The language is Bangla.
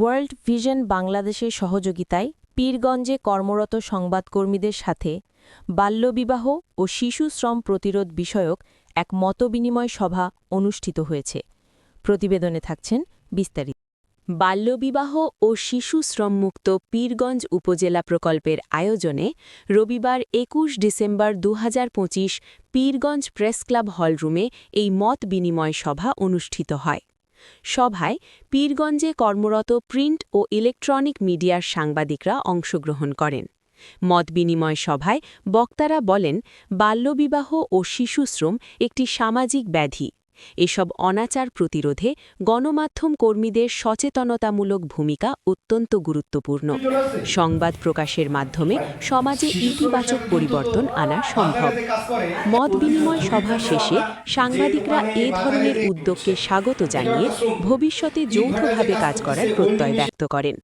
ওয়ার্ল্ড ভিশন বাংলাদেশের সহযোগিতায় পীরগঞ্জে কর্মরত সংবাদকর্মীদের সাথে বাল্যবিবাহ ও শিশু শ্রম প্রতিরোধ বিষয়ক এক মতবিনিময় সভা অনুষ্ঠিত হয়েছে। প্রতিবেদনে থাকছেন বিস্তারিত। বাল্যবিবাহ ও শিশু শ্রমমুক্ত পীরগঞ্জ উপজেলা প্রকল্পের আয়োজনে রবিবার ২১ ডিসেম্বর ২০২৫ পীরগঞ্জ প্রেসক্লাব হলরুমে এই মত বিনিময় সভা অনুষ্ঠিত হয়। সভায় পীরগঞ্জে কর্মরত প্রিন্ট ও ইলেকট্রনিক মিডিয়ার সাংবাদিকরা অংশগ্রহণ করেন। মত বিনিময় সভায় বক্তারা বলেন, বাল্যবিবাহ ও শিশুশ্রম একটি সামাজিক ব্যাধি। এসব অনাচার প্রতিরোধে গণমাধ্যম কর্মীদের সচেতনতামূলক ভূমিকা অত্যন্ত গুরুত্বপূর্ণ। সংবাদ প্রকাশের মাধ্যমে সমাজে ইতিবাচক পরিবর্তন আনা সম্ভব। মত বিনিময় সভা শেষে সাংবাদিকরা এ ধরনের উদ্যোগকে স্বাগত জানিয়ে ভবিষ্যতে যৌথভাবে কাজ করার প্রত্যয় ব্যক্ত করেন।